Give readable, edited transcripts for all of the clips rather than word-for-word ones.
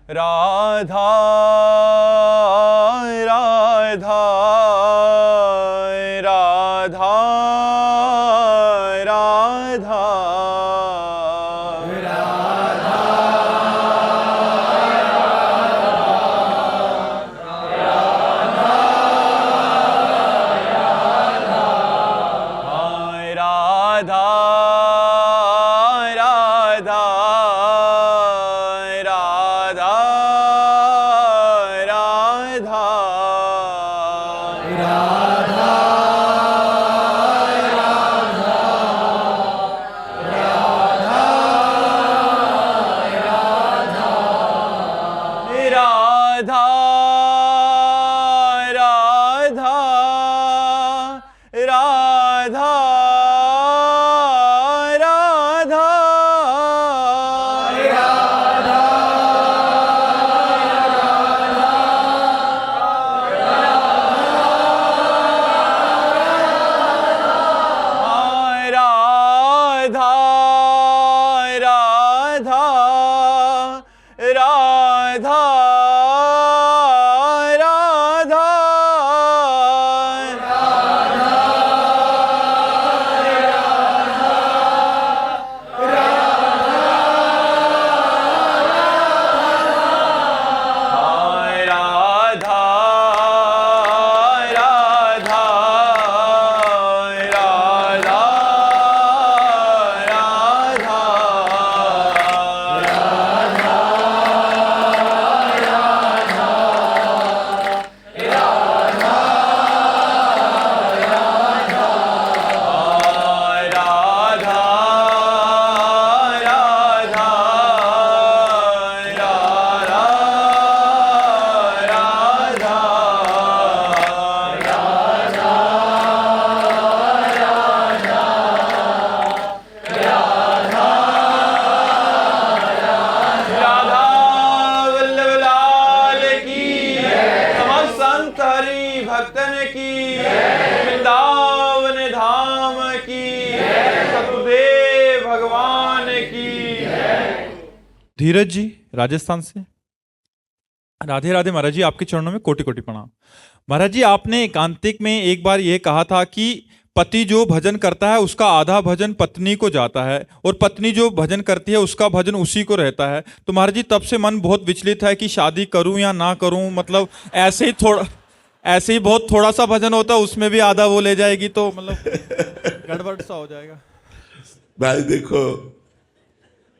राधा राधा राधा राधा राधा राधा राधा राधा राधा राधा राधा राधा राधा राधा राधा राधा भक्तन की वृंदावन धाम की सतगुरुदेव भगवान की। धीरज जी राजस्थान से। राधे राधे महाराज जी, आपके चरणों में कोटि कोटि प्रणाम। महाराज जी, आपने एकांतिक में एक बार यह कहा था कि पति जो भजन करता है उसका आधा भजन पत्नी को जाता है और पत्नी जो भजन करती है उसका भजन उसी को रहता है। तो महाराज जी तब से मन बहुत विचलित है कि शादी करूं या ना करूं, मतलब ऐसे ही बहुत थोड़ा सा भजन होता है उसमें भी आधा वो ले जाएगी तो मतलब गड़बड़ सा हो जाएगा। भाई देखो,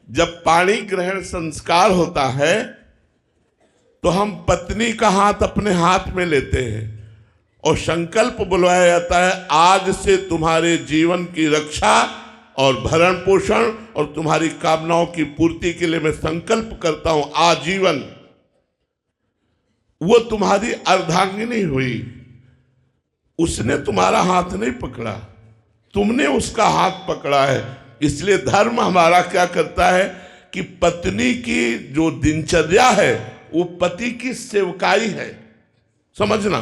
जब पाणी ग्रहण संस्कार होता है तो हम पत्नी का हाथ अपने हाथ में लेते हैं और संकल्प बुलवाया जाता है, आज से तुम्हारे जीवन की रक्षा और भरण पोषण और तुम्हारी कामनाओं की पूर्ति के लिए मैं संकल्प करता हूं आजीवन। वो तुम्हारी अर्धांगिनी हुई, उसने तुम्हारा हाथ नहीं पकड़ा, तुमने उसका हाथ पकड़ा है। इसलिए धर्म हमारा क्या करता है कि पत्नी की जो दिनचर्या है वो पति की सेवकाई है। समझना,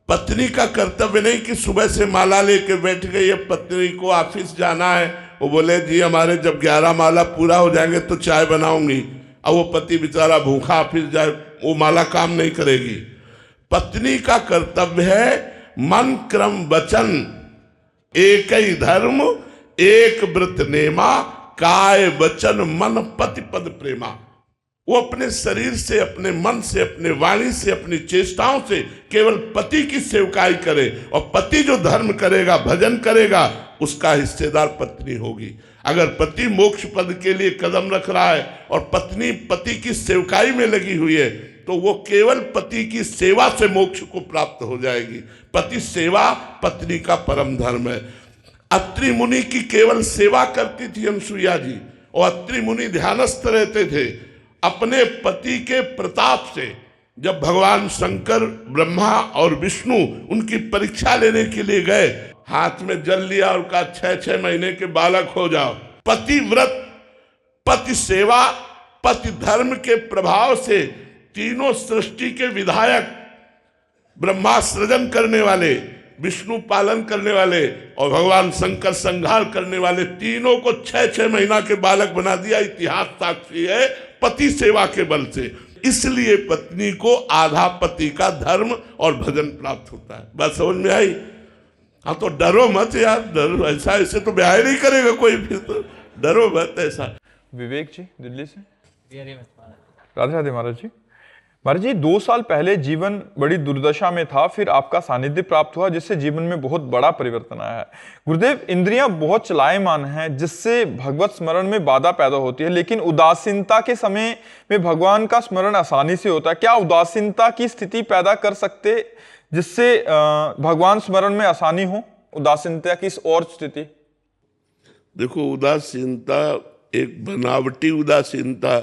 पत्नी का कर्तव्य नहीं कि सुबह से माला लेके बैठ गई है, पत्नी को ऑफिस जाना है, वो बोले जी हमारे जब 11 माला पूरा हो जाएंगे तो चाय बनाऊंगी, अब वो पति बेचारा भूखा ऑफिस जाए, वो माला काम नहीं करेगी। पत्नी का कर्तव्य है मन क्रम वचन एक ही धर्म एक व्रत नेमा, काय वचन मन पति पद प्रेमा। वो अपने शरीर से, अपने मन से, अपने वाणी से, अपनी चेष्टाओं से केवल पति की सेवकाई करे और पति जो धर्म करेगा, भजन करेगा, उसका हिस्सेदार पत्नी होगी। अगर पति मोक्ष पद के लिए कदम रख रहा है और पत्नी पति की सेवकाई में लगी हुई है तो वो केवल पति की सेवा से मोक्ष को प्राप्त हो जाएगी। पति सेवा पत्नी का परम धर्म है। अत्रि मुनि की केवल सेवा करती थी अनसुईया जी, और अत्रि मुनि ध्यानस्थ रहते थे। अपने पति के प्रताप से जब भगवान शंकर, ब्रह्मा और विष्णु उनकी परीक्षा लेने के लिए गए, हाथ में जल लिया और कहा 6-6 महीने के बालक हो जाओ। पति व्रत, पति सेवा, पति धर्म के प्रभाव से तीनों सृष्टि के विधायक, ब्रह्मा सृजन करने वाले, विष्णु पालन करने वाले और भगवान शंकर संहार करने वाले, तीनों को 6-6 महीना के बालक बना दिया। इतिहास साक्षी है, पति सेवा के बल से। इसलिए पत्नी को आधा पति का धर्म और भजन प्राप्त होता है। बात समझ में आई? हाँ, तो डरो मत यार, डरो ऐसा, ऐसे तो ब्याह नहीं करेगा कोई, फिर तो डरो मत ऐसा। विवेक जी दिल्ली से। राधे राधे महाराज जी। महाराज जी, 2 साल पहले जीवन बड़ी दुर्दशा में था, फिर आपका सानिध्य प्राप्त हुआ जिससे जीवन में बहुत बड़ा परिवर्तन आया है। गुरुदेव, इंद्रियां बहुत चलायमान हैं जिससे भगवत स्मरण में बाधा पैदा होती है, लेकिन उदासीनता के समय में भगवान का स्मरण आसानी से होता है। क्या उदासीनता की स्थिति पैदा कर सकते जिससे भगवान स्मरण में आसानी हो? उदासीनता की और स्थिति? देखो, उदासीनता एक बनावटी उदासीनता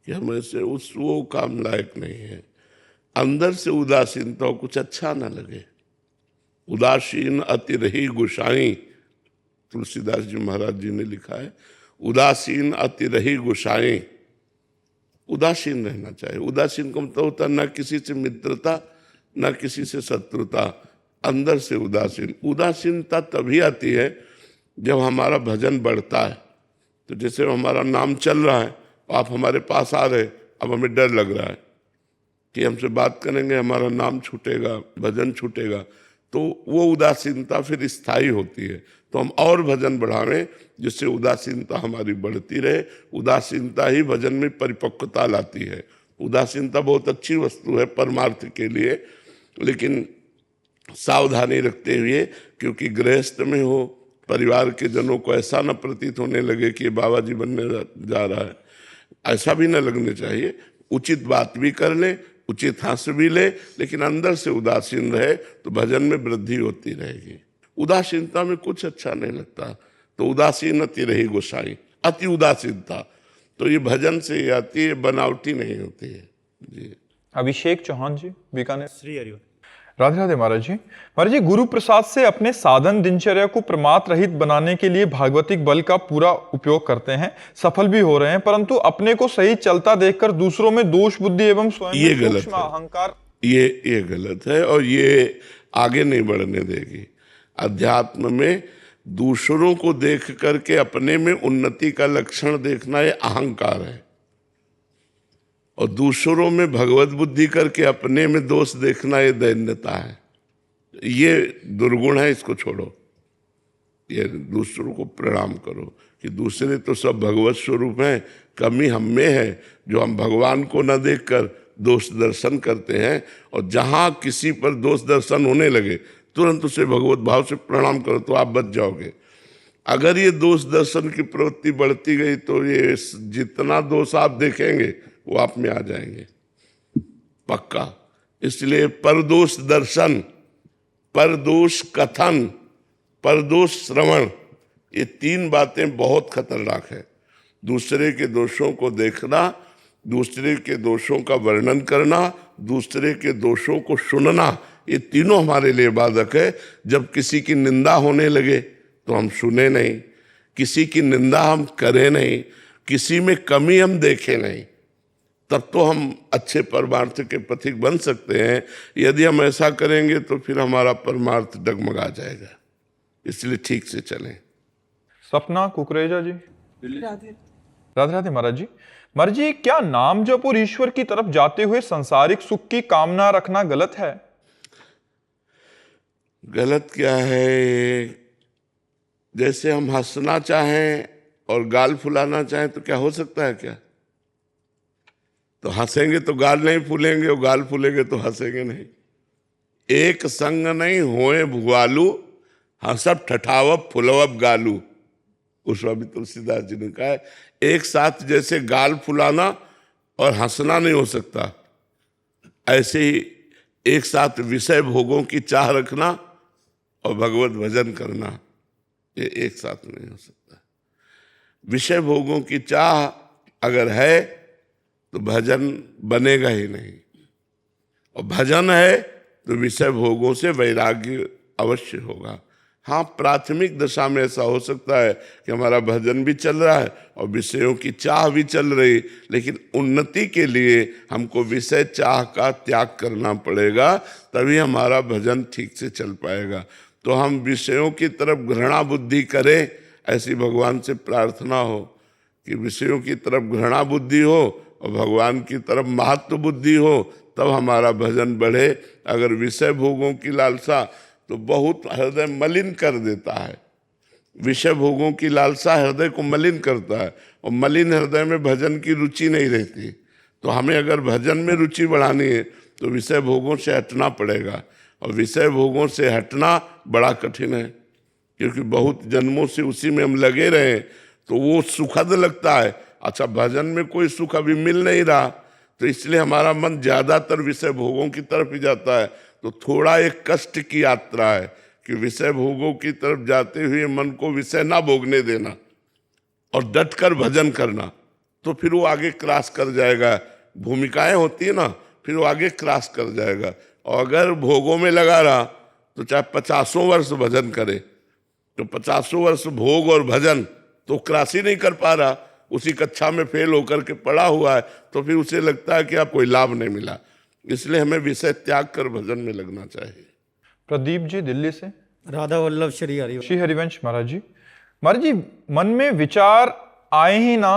कि हम ऐसे उस वो काम लायक नहीं है। अंदर से उदासीनता हो, कुछ अच्छा ना लगे। उदासीन अति रही गुसाई, तुलसीदास जी महाराज जी ने लिखा है, उदासीन अति रही गुसाई। उदासीन रहना चाहिए। उदासीन का मतलब होता है ना किसी से मित्रता ना किसी से शत्रुता, अंदर से उदासीन। उदासीनता तभी आती है जब हमारा भजन बढ़ता है। तो जैसे हमारा नाम चल रहा है, आप हमारे पास आ रहे, अब हमें डर लग रहा है कि हमसे बात करेंगे हमारा नाम छूटेगा, भजन छूटेगा, तो वो उदासीनता फिर स्थायी होती है। तो हम और भजन बढ़ावें जिससे उदासीनता हमारी बढ़ती रहे। उदासीनता ही भजन में परिपक्वता लाती है। उदासीनता बहुत अच्छी वस्तु है परमार्थ के लिए, लेकिन सावधानी रखते हुए, क्योंकि गृहस्थ में हो, परिवार के जनों को ऐसा न प्रतीत होने लगे कि ये बाबा जी बनने जा रहा है, ऐसा भी न लगने चाहिए। उचित बात भी कर ले, उचित हंस भी ले, लेकिन अंदर से उदासीन रहे तो भजन में वृद्धि होती रहेगी। उदासीनता में कुछ अच्छा नहीं लगता, तो उदासीन अति रही गोसाई, अति उदासीनता तो ये भजन से ही आती है, बनावटी नहीं होती है जी। अभिषेक चौहान जी, बीकानेर। श्री हरिओम। राधे राधे महाराज जी। महाराज जी, गुरु प्रसाद से अपने साधन दिनचर्या को प्रमाद रहित बनाने के लिए भागवतिक बल का पूरा उपयोग करते हैं, सफल भी हो रहे हैं, परंतु अपने को सही चलता देखकर दूसरों में दोष बुद्धि एवं स्वयं ये में गलत सूक्ष्म है। अहंकार, ये गलत है और ये आगे नहीं बढ़ने देगी। अध्यात्म में दूसरों को देख करके अपने में उन्नति का लक्षण देखना ये अहंकार है, और दूसरों में भगवत बुद्धि करके अपने में दोष देखना ये दैन्यता है। ये दुर्गुण है, इसको छोड़ो। ये दूसरों को प्रणाम करो कि दूसरे तो सब भगवत स्वरूप हैं, कमी हम में है जो हम भगवान को न देखकर दोष दर्शन करते हैं। और जहाँ किसी पर दोष दर्शन होने लगे तुरंत उसे भगवत भाव से प्रणाम करो तो आप बच जाओगे। अगर ये दोष दर्शन की प्रवृत्ति बढ़ती गई तो ये जितना दोष आप देखेंगे वो आप में आ जाएंगे पक्का। इसलिए परदोष दर्शन, परदोष कथन, परदोष श्रवण, ये 3 बातें बहुत खतरनाक है। दूसरे के दोषों को देखना, दूसरे के दोषों का वर्णन करना, दूसरे के दोषों को सुनना, ये तीनों हमारे लिए बाधक है। जब किसी की निंदा होने लगे तो हम सुने नहीं, किसी की निंदा हम करें नहीं, किसी में कमी हम देखें नहीं, तब तो हम अच्छे परमार्थ के पथिक बन सकते हैं। यदि हम ऐसा करेंगे तो फिर हमारा परमार्थ डगमगा जाएगा। इसलिए ठीक से चलें। सपना कुकरेजा जी, राधे राधे महाराज जी। महाराज जी, क्या नाम जप और ईश्वर की तरफ जाते हुए सांसारिक सुख की कामना रखना गलत है? गलत क्या है? जैसे हम हंसना चाहें और गाल फुलाना चाहें तो क्या हो सकता है क्या? तो हंसेंगे तो गाल नहीं फूलेंगे और गाल फूलेंगे तो हंसेंगे नहीं। एक संग नहीं होए भुआलू, हंसब ठठावब फुलवब गालू। उस स्वामी तुलसीदास जी ने कहा है, एक साथ जैसे गाल फुलाना और हंसना नहीं हो सकता, ऐसे ही एक साथ विषय भोगों की चाह रखना और भगवत भजन करना, ये एक साथ नहीं हो सकता। विषय भोगों की चाह अगर है तो भजन बनेगा ही नहीं, और भजन है तो विषय भोगों से वैराग्य अवश्य होगा। हाँ, प्राथमिक दशा में ऐसा हो सकता है कि हमारा भजन भी चल रहा है और विषयों की चाह भी चल रही, लेकिन उन्नति के लिए हमको विषय चाह का त्याग करना पड़ेगा, तभी हमारा भजन ठीक से चल पाएगा। तो हम विषयों की तरफ घृणा बुद्धि करें, ऐसी भगवान से प्रार्थना हो कि विषयों की तरफ घृणा बुद्धि हो और भगवान की तरफ महत्व बुद्धि हो, तब हमारा भजन बढ़े। अगर विषय भोगों की लालसा तो बहुत हृदय मलिन कर देता है। विषय भोगों की लालसा हृदय को मलिन करता है, और मलिन हृदय में भजन की रुचि नहीं रहती। तो हमें अगर भजन में रुचि बढ़ानी है तो विषय भोगों से हटना पड़ेगा, और विषय भोगों से हटना बड़ा कठिन है, क्योंकि बहुत जन्मों से उसी में हम लगे रहे तो वो सुखद लगता है। अच्छा, भजन में कोई सुख अभी मिल नहीं रहा, तो इसलिए हमारा मन ज़्यादातर विषय भोगों की तरफ ही जाता है। तो थोड़ा एक कष्ट की यात्रा है कि विषय भोगों की तरफ जाते हुए मन को विषय ना भोगने देना और डट कर भजन करना, तो फिर वो आगे क्रॉस कर जाएगा। भूमिकाएं होती है ना, फिर वो आगे क्रॉस कर जाएगा। और अगर भोगों में लगा रहा तो चाहे 50 वर्ष भजन करे, तो 50 वर्ष भोग और भजन तो क्रॉस ही नहीं कर पा रहा, उसी कक्षा में फेल होकर के पड़ा हुआ है, तो फिर उसे लगता है कि अब कोई लाभ नहीं मिला। इसलिए हमें विषय त्याग कर भजन में लगना चाहिए। प्रदीप जी दिल्ली से। राधा वल्लभ श्री हरि। श्री हरिवंश महाराज जी। महाराज जी, मन में विचार आए ही ना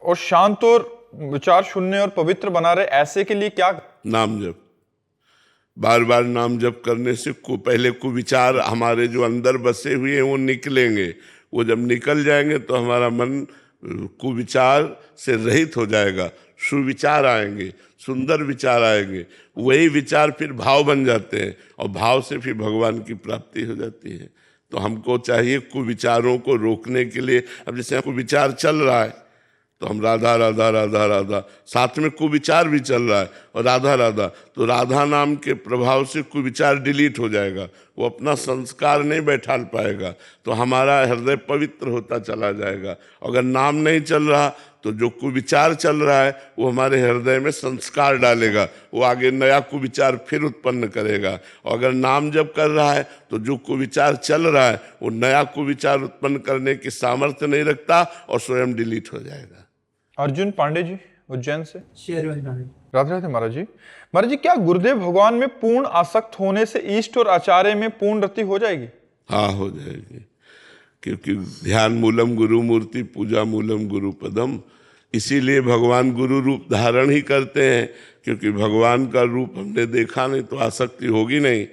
और शांत और विचार शून्य और पवित्र बना रहे, ऐसे के लिए क्या? नाम जप, बार बार नाम जप करने से पहले कुविचार हमारे जो अंदर बसे हुए हैं वो निकलेंगे। वो जब निकल जाएंगे तो हमारा मन कुविचार से रहित हो जाएगा, सुविचार आएंगे, सुंदर विचार आएंगे। वही विचार फिर भाव बन जाते हैं, और भाव से फिर भगवान की प्राप्ति हो जाती है। तो हमको चाहिए कुविचारों को रोकने के लिए, अब जैसे कुविचार चल रहा है तो हम राधा राधा राधा राधा, साथ में कुविचार भी चल रहा है और राधा राधा, तो राधा नाम के प्रभाव से कुविचार डिलीट हो जाएगा, वो अपना संस्कार नहीं बैठा पाएगा, तो हमारा हृदय पवित्र होता चला जाएगा। अगर नाम नहीं चल रहा तो जो कुविचार चल रहा है वो हमारे हृदय में संस्कार डालेगा, वो आगे नया कुविचार फिर उत्पन्न करेगा। और अगर नाम जप कर रहा है तो जो कुविचार चल रहा है वो नया कुविचार उत्पन्न करने की सामर्थ्य नहीं रखता और स्वयं डिलीट हो जाएगा। अर्जुन पांडे जी उज्जैन से। श्री हरिवंश महाराज। राधे राधे महाराज जी। महाराज जी, क्या गुरुदेव भगवान में पूर्ण आसक्त होने से इष्ट और आचार्य में पूर्ण रति हो जाएगी? हाँ, हो जाएगी, क्योंकि ध्यान मूलम गुरु मूर्ति, पूजा मूलम गुरु पदम। इसीलिए भगवान गुरु रूप धारण ही करते हैं, क्योंकि भगवान का रूप हमने देखा नहीं तो आसक्ति होगी नहीं,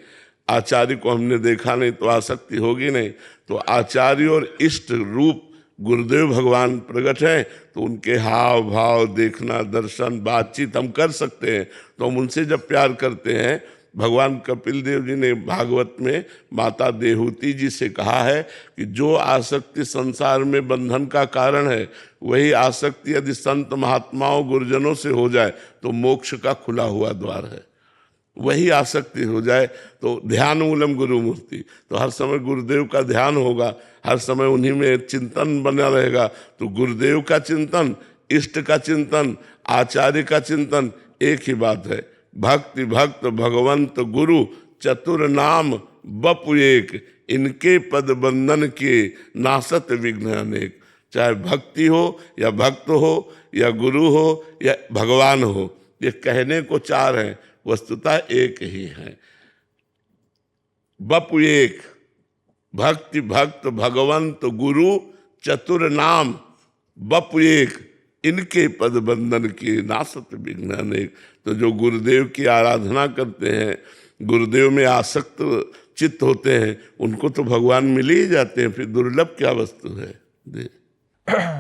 आचार्य को हमने देखा नहीं तो आसक्ति होगी नहीं। तो आचार्य और इष्ट रूप गुरुदेव भगवान प्रकट हैं, तो उनके हाव भाव देखना, दर्शन, बातचीत हम कर सकते हैं। तो हम उनसे जब प्यार करते हैं, भगवान कपिल देव जी ने भागवत में माता देहूति जी से कहा है कि जो आसक्ति संसार में बंधन का कारण है, वही आसक्ति यदि संत महात्माओं गुरुजनों से हो जाए तो मोक्ष का खुला हुआ द्वार है। वही आसक्ति हो जाए तो ध्यान मूलम गुरु मूर्ति, तो हर समय गुरुदेव का ध्यान होगा, हर समय उन्हीं में चिंतन बना रहेगा। तो गुरुदेव का चिंतन, इष्ट का चिंतन, आचार्य का चिंतन एक ही बात है। भक्ति भक्त भगवंत गुरु चतुर नाम बपु एक, इनके पद बंधन के नासत विघ्न अनेक। चाहे भक्ति हो या भक्त हो या गुरु हो या भगवान हो, ये कहने को चार हैं, वस्तुतः एक ही है। बपु एक, भक्ति भक्त भगवंत गुरु चतुर नाम बपु एक, इनके पद बंधन की नासत विघ्न अनेक। तो जो गुरुदेव की आराधना करते हैं, गुरुदेव में आसक्त चित्त होते हैं, उनको तो भगवान मिल ही जाते हैं, फिर दुर्लभ क्या वस्तु है।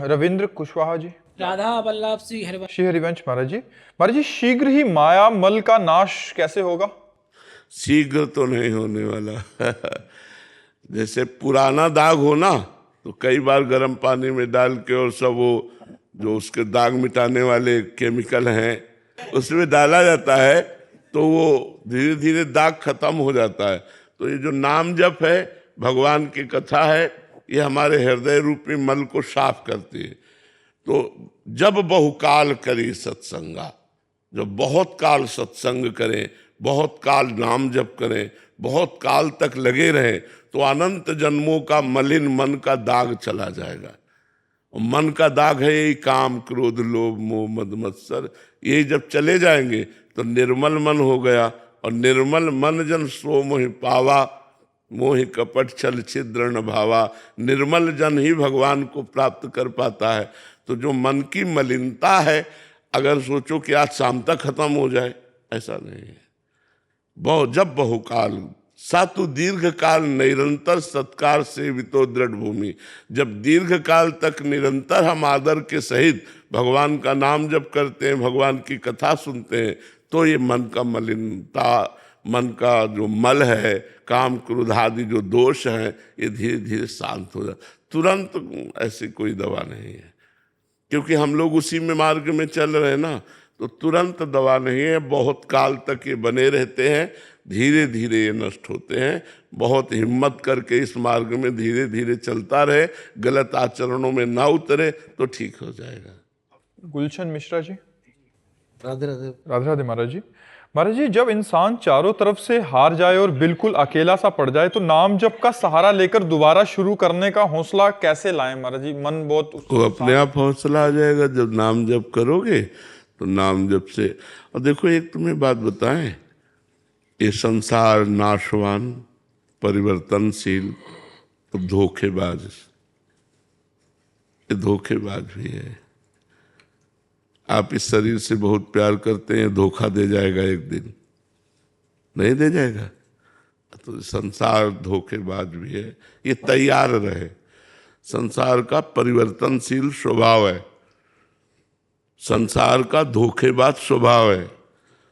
रविंद्र कुशवाहा जी। राधा वल्लभ श्री हरिवंश। श्री हरिवंश महाराज जी। महाराज जी, शीघ्र ही माया मल का नाश कैसे होगा? शीघ्र तो नहीं होने वाला। जैसे पुराना दाग हो ना, तो कई बार गर्म पानी में डाल के और सब वो जो उसके दाग मिटाने वाले केमिकल हैं उसमें डाला जाता है, तो वो धीरे धीरे दाग खत्म हो जाता है। तो ये जो नाम जप है, भगवान की कथा है, ये हमारे हृदय रूपी मल को साफ करती है। तो जब बहुकाल करी सत्संगा, जब बहुत काल सत्संग करें, बहुत काल नाम जप करें, बहुत काल तक लगे रहें, तो अनंत जन्मों का मलिन मन का दाग चला जाएगा। और मन का दाग है यही काम क्रोध लोभ मोह मद मत्सर, यही जब चले जाएंगे तो निर्मल मन हो गया। और निर्मल मन जन सो मोहि पावा, मोहि कपट छल छिद्र न भावा। निर्मल जन ही भगवान को प्राप्त कर पाता है। तो जो मन की मलिनता है, अगर सोचो कि आज शाम तक खत्म हो जाए, ऐसा नहीं है। जब बहुकाल सातु दीर्घ काल निरंतर सत्कार से वितो दृढ़ भूमि। जब दीर्घ काल तक निरंतर हम आदर के सहित भगवान का नाम जप करते हैं, भगवान की कथा सुनते हैं, तो ये मन का मलिनता, मन का जो मल है, काम क्रोध आदि जो दोष हैं, ये धीरे धीरे शांत हो जाता। तुरंत ऐसी कोई दवा नहीं है, क्योंकि हम लोग उसी में मार्ग में चल रहे हैं ना, तो तुरंत दवा नहीं है। बहुत काल तक ये बने रहते हैं, धीरे धीरे ये नष्ट होते हैं। बहुत हिम्मत करके इस मार्ग में धीरे धीरे चलता रहे, गलत आचरणों में ना उतरे तो ठीक हो जाएगा। गुलशन मिश्रा जी। राधे राधे। राधे राधे महाराज जी। महाराज जी, जब इंसान चारों तरफ से हार जाए और बिल्कुल अकेला सा पड़ जाए, तो नाम जप का सहारा लेकर दोबारा शुरू करने का हौसला कैसे लाएं महाराज जी? मन बहुत वो अपने आप हौसला आ जाएगा जब नाम जप करोगे। तो नाम जप से, और देखो एक तुम्हें बात बताएं, ये संसार नाशवान, परिवर्तनशील, तो धोखेबाज, ये धोखेबाज भी है। आप इस शरीर से बहुत प्यार करते हैं, धोखा दे जाएगा एक दिन, नहीं दे जाएगा? तो संसार धोखेबाज भी है, ये तैयार रहे। संसार का परिवर्तनशील स्वभाव है, संसार का धोखेबाज स्वभाव है,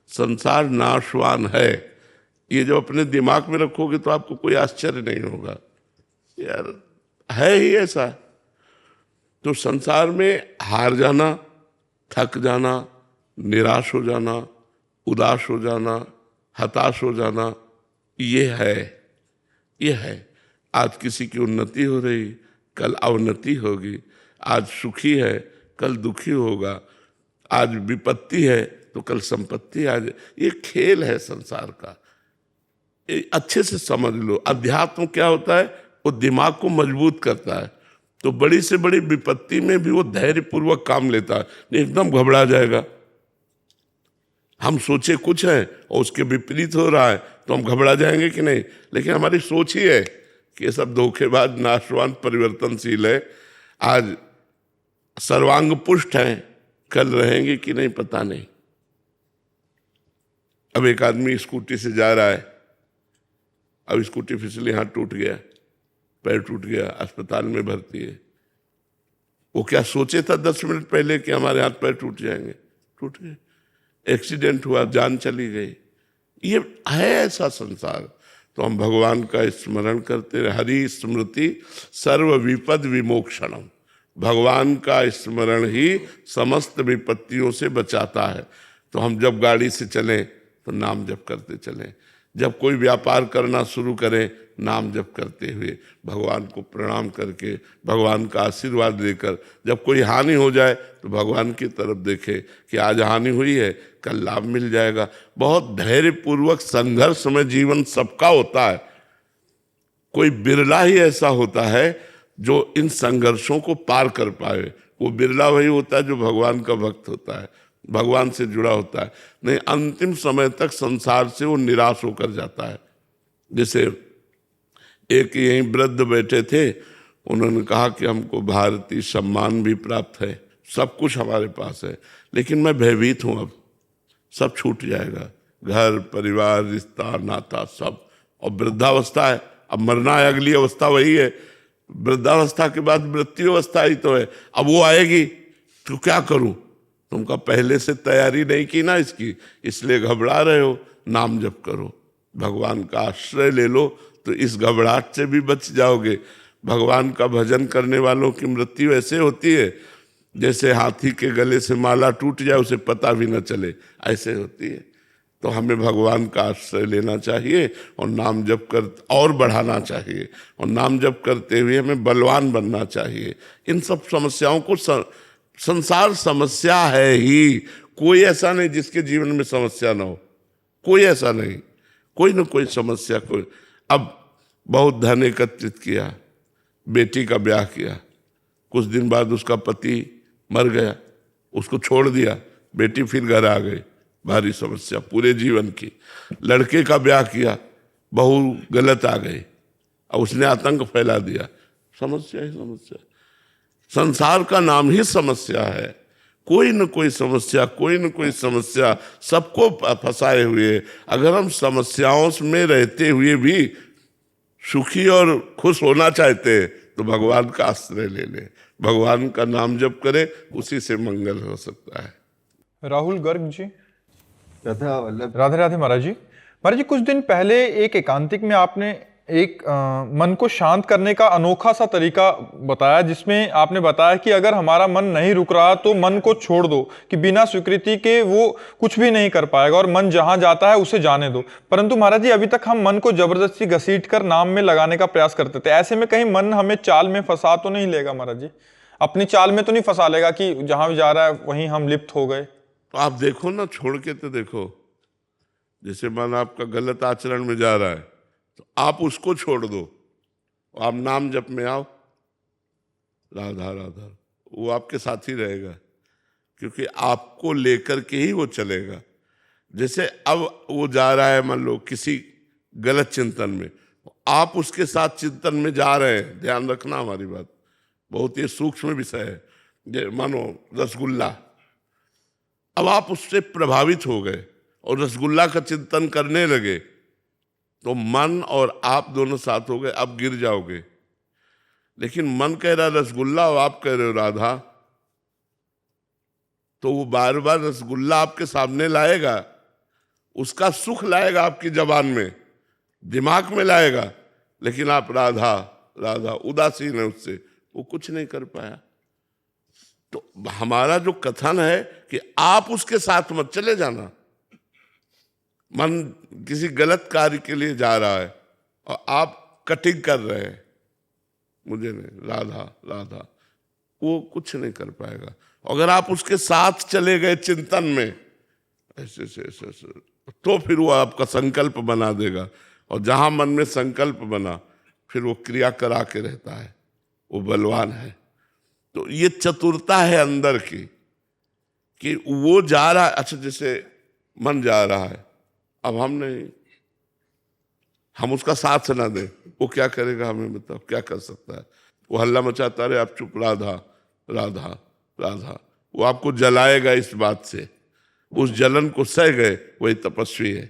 संसार नाशवान है। ये जब अपने दिमाग में रखोगे तो आपको कोई आश्चर्य नहीं होगा, यार है ही ऐसा। तो संसार में हार जाना, थक जाना, निराश हो जाना, उदास हो जाना, हताश हो जाना, ये है। आज किसी की उन्नति हो रही, कल अवनति होगी। आज सुखी है, कल दुखी होगा। आज विपत्ति है तो कल संपत्ति आ जाए। ये खेल है संसार का, ये अच्छे से समझ लो। अध्यात्म क्या होता है? वो दिमाग को मजबूत करता है। तो बड़ी से बड़ी विपत्ति में भी वो धैर्यपूर्वक काम लेता है, नहीं एकदम घबरा जाएगा। हम सोचे कुछ है और उसके विपरीत हो रहा है तो हम घबरा जाएंगे कि नहीं? लेकिन हमारी सोच ही है कि ये सब धोखेबाज, नाशवान, परिवर्तनशील है। आज सर्वांग पुष्ट हैं, कल रहेंगे कि नहीं पता नहीं। अब एक आदमी स्कूटी से जा रहा है, अब स्कूटी फिसली, हाथ टूट गया, पैर टूट गया, अस्पताल में भर्ती है। वो क्या सोचे था 10 मिनट पहले कि हमारे हाथ पैर टूट जाएंगे? टूट गए। एक्सीडेंट हुआ, जान चली गई। ये है ऐसा संसार। तो हम भगवान का स्मरण करते रहे। हरि स्मृति सर्व विपद विमोक्षणम। भगवान का स्मरण ही समस्त विपत्तियों से बचाता है। तो हम जब गाड़ी से चलें तो नाम जप करते चलें, जब कोई व्यापार करना शुरू करें नाम जप करते हुए, भगवान को प्रणाम करके, भगवान का आशीर्वाद लेकर, जब कोई हानि हो जाए तो भगवान की तरफ देखे कि आज हानि हुई है, कल लाभ मिल जाएगा। बहुत धैर्यपूर्वक संघर्ष में जीवन सबका होता है। कोई बिरला ही ऐसा होता है जो इन संघर्षों को पार कर पाए। वो बिरला वही होता है जो भगवान का भक्त होता है, भगवान से जुड़ा होता है। नहीं, अंतिम समय तक संसार से वो निराश होकर जाता है। जैसे एक यहीं वृद्ध बैठे थे, उन्होंने कहा कि हमको भारतीय सम्मान भी प्राप्त है, सब कुछ हमारे पास है, लेकिन मैं भयभीत हूँ, अब सब छूट जाएगा, घर परिवार रिश्ता नाता सब। और वृद्धावस्था है, अब मरना है, अगली अवस्था वही है। वृद्धावस्था के बाद मृत्यु अवस्था ही तो है, अब वो आएगी तो क्या करूं? तुमका पहले से तैयारी नहीं की ना इसकी, इसलिए घबरा रहे हो। नाम जप करो, भगवान का आश्रय ले लो, तो इस घबराहट से भी बच जाओगे। भगवान का भजन करने वालों की मृत्यु ऐसे होती है जैसे हाथी के गले से माला टूट जाए, उसे पता भी न चले, ऐसे होती है। तो हमें भगवान का आश्रय लेना चाहिए और नाम जप कर और बढ़ाना चाहिए, और नाम जप करते हुए हमें बलवान बनना चाहिए। इन सब समस्याओं को संसार समस्या है ही, कोई ऐसा नहीं जिसके जीवन में समस्या ना हो, कोई ऐसा नहीं, कोई न कोई समस्या। कोई अब बहुत धन एकत्रित किया, बेटी का ब्याह किया, कुछ दिन बाद उसका पति मर गया, उसको छोड़ दिया, बेटी फिर घर आ गई, भारी समस्या पूरे जीवन की। लड़के का ब्याह किया, बहू गलत आ गई, अब उसने आतंक फैला दिया, समस्या ही समस्या। संसार का नाम ही समस्या है। कोई न कोई समस्या सबको फंसाए हुए। अगर हम समस्याओं में रहते हुए भी सुखी और खुश होना चाहते हैं तो भगवान का आश्रय ले ले, भगवान का नाम जप करे, उसी से मंगल हो सकता है। राहुल गर्ग जी। राधा वल्लभ। राधे राधे महाराज जी। महाराज जी, कुछ दिन पहले एक एकांतिक में आपने एक मन को शांत करने का अनोखा सा तरीका बताया, जिसमें आपने बताया कि अगर हमारा मन नहीं रुक रहा तो मन को छोड़ दो, कि बिना स्वीकृति के वो कुछ भी नहीं कर पाएगा और मन जहां जाता है उसे जाने दो। परंतु महाराज जी, अभी तक हम मन को जबरदस्ती घसीट कर नाम में लगाने का प्रयास करते थे। ऐसे में कहीं मन हमें चाल में फंसा तो नहीं लेगा महाराज जी? अपनी चाल में तो नहीं फंसा लेगा कि जहां भी जा रहा है वहीं हम लिप्त हो गए? तो आप देखो ना, छोड़ के तो देखो। जैसे मन आपका गलत आचरण में जा रहा है तो आप उसको छोड़ दो, आप नाम जप में आओ, राधा राधा, वो आपके साथ ही रहेगा, क्योंकि आपको लेकर के ही वो चलेगा। जैसे अब वो जा रहा है मान लो किसी गलत चिंतन में, आप उसके साथ चिंतन में जा रहे हैं, ध्यान रखना हमारी बात, बहुत ही सूक्ष्म विषय है। मानो रसगुल्ला, अब आप उससे प्रभावित हो गए और रसगुल्ला का चिंतन करने लगे तो मन और आप दोनों साथ हो गए, अब गिर जाओगे। लेकिन मन कह रहा रसगुल्ला और आप कह रहे हो राधा, तो वो बार बार रसगुल्ला आपके सामने लाएगा, उसका सुख लाएगा आपकी जबान में, दिमाग में लाएगा, लेकिन आप राधा राधा उदासीन है उससे, वो कुछ नहीं कर पाया। तो हमारा जो कथन है कि आप उसके साथ मत चले जाना। मन किसी गलत कार्य के लिए जा रहा है और आप कटिंग कर रहे हैं, मुझे नहीं, राधा राधा, वो कुछ नहीं कर पाएगा। अगर आप उसके साथ चले गए चिंतन में ऐसे ऐसे, तो फिर वो आपका संकल्प बना देगा, और जहां मन में संकल्प बना फिर वो क्रिया करा के रहता है, वो बलवान है। तो ये चतुरता है अंदर की कि वो जा रहा है, अच्छा जैसे मन जा रहा है, अब हम नहीं, हम उसका साथ ना दें, वो क्या करेगा हमें बताओ, क्या कर सकता है? वो हल्ला मचाता रहे, आप चुप, राधा राधा राधा, वो आपको जलाएगा इस बात से। उस जलन को सह गए, वही तपस्वी है।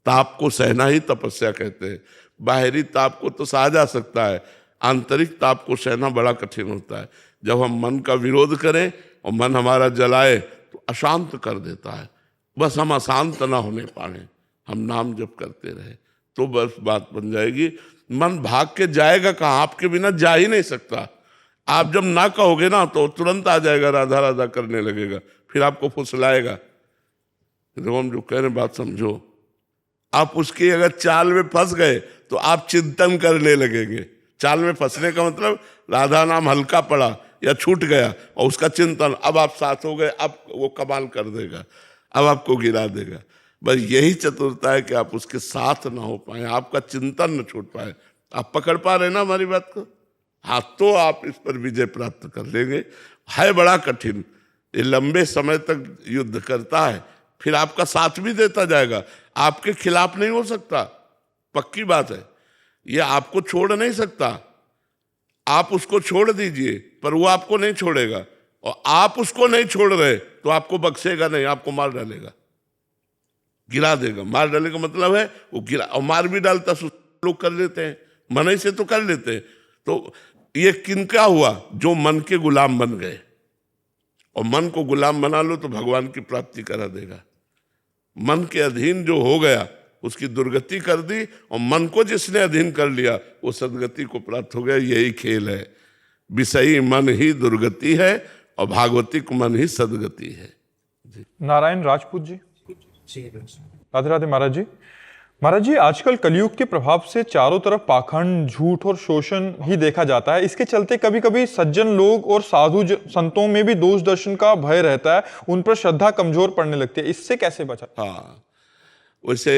ताप को सहना ही तपस्या कहते हैं। बाहरी ताप को तो सहा जा सकता है, आंतरिक ताप को सहना बड़ा कठिन होता है। जब हम मन का विरोध करें और मन हमारा जलाए तो अशांत कर देता है। बस हम अशांत ना होने पाए, हम नाम जप करते रहे तो बस बात बन जाएगी। मन भाग के जाएगा कहाँ, आपके बिना जा ही नहीं सकता। आप जब ना कहोगे ना तो तुरंत आ जाएगा, राधा राधा करने लगेगा, फिर आपको फुसलाएगा। जब हम जो कह रहे बात समझो, आप उसकी अगर चाल में फंस गए तो आप चिंतन करने लगेंगे। चाल में फंसने का मतलब राधा नाम हल्का पड़ा या छूट गया और उसका चिंतन, अब आप साथ हो गए, अब वो कमाल कर देगा, अब आपको गिरा देगा। बस यही चतुरता है कि आप उसके साथ ना हो पाए, आपका चिंतन न छूट पाए। आप पकड़ पा रहे ना हमारी बात को? हाँ, तो आप इस पर विजय प्राप्त कर लेंगे। है बड़ा कठिन, ये लंबे समय तक युद्ध करता है, फिर आपका साथ भी देता जाएगा, आपके खिलाफ नहीं हो सकता, पक्की बात है। ये आपको छोड़ नहीं सकता, आप उसको छोड़ दीजिए पर वो आपको नहीं छोड़ेगा, और आप उसको नहीं छोड़ रहे तो आपको बख्शेगा नहीं, आपको मार डालेगा, गिरा देगा। मार डाले का मतलब है वो गिरा, और मार भी डालता लोग कर लेते हैं, मन से तो कर लेते हैं। तो ये किनका हुआ? जो मन के गुलाम बन गए, और मन को गुलाम बना लो तो भगवान की प्राप्ति करा देगा। मन के अधीन जो हो गया उसकी दुर्गति कर दी, और मन को जिसने अधीन कर लिया वो सदगति को प्राप्त हो गया। यही खेल है, विषयी मन ही दुर्गति है और भागवतिक मन ही सदगति है। नारायण राजपूत जी। राधे राधे महाराज जी। महाराज जी, आजकल कलयुग के प्रभाव से चारों तरफ पाखंड, झूठ और शोषण ही देखा जाता है। इसके चलते कभी कभी सज्जन लोग और साधु संतों में भी दोष दर्शन का भय रहता है, उन पर श्रद्धा कमजोर पड़ने लगती है। इससे कैसे बचा? हाँ, वैसे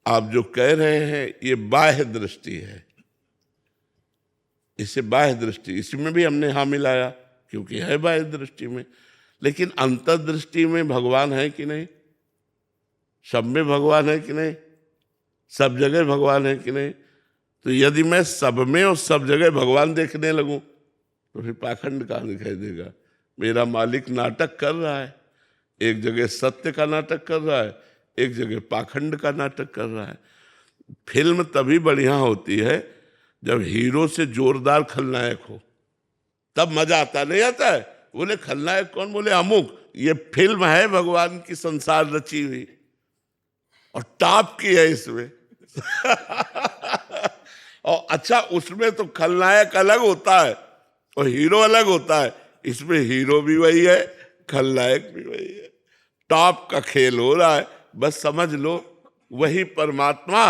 आप जो कह रहे हैं ये बाह्य दृष्टि है, इसे बाह्य दृष्टि, इसमें भी हमने हाँ मिलाया क्योंकि है बाह्य दृष्टि में। लेकिन अंतर्दृष्टि में भगवान है कि नहीं? सब में भगवान है कि नहीं? सब जगह भगवान है कि नहीं? तो यदि मैं सब में और सब जगह भगवान देखने लगूं तो फिर पाखंड कहाँ दिखाई देगा? मेरा मालिक नाटक कर रहा है, एक जगह सत्य का नाटक कर रहा है, एक जगह पाखंड का नाटक कर रहा है। फिल्म तभी बढ़िया होती है जब हीरो से जोरदार खलनायक हो, तब मजा आता। नहीं आता है? बोले खलनायक कौन? बोले अमुक। ये फिल्म है भगवान की संसार रची हुई और टॉप की है इसमें। और अच्छा, उसमें तो खलनायक अलग होता है और हीरो अलग होता है। इसमें हीरो भी वही है, खलनायक भी वही है। टॉप का खेल हो रहा है। बस समझ लो वही परमात्मा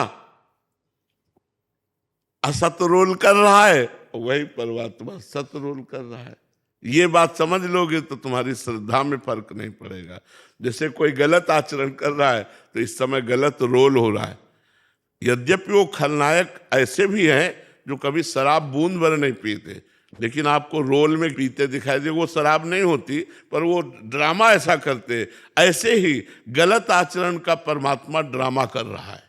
असत रोल कर रहा है, वही परमात्मा सत रोल कर रहा है। ये बात समझ लोगे तो तुम्हारी श्रद्धा में फर्क नहीं पड़ेगा। जैसे कोई गलत आचरण कर रहा है तो इस समय गलत रोल हो रहा है। यद्यपि वो खलनायक ऐसे भी हैं जो कभी शराब बूंद भर नहीं पीते, लेकिन आपको रोल में पीते दिखाई दे। वो शराब नहीं होती पर वो ड्रामा ऐसा करते। ऐसे ही गलत आचरण का परमात्मा ड्रामा कर रहा है।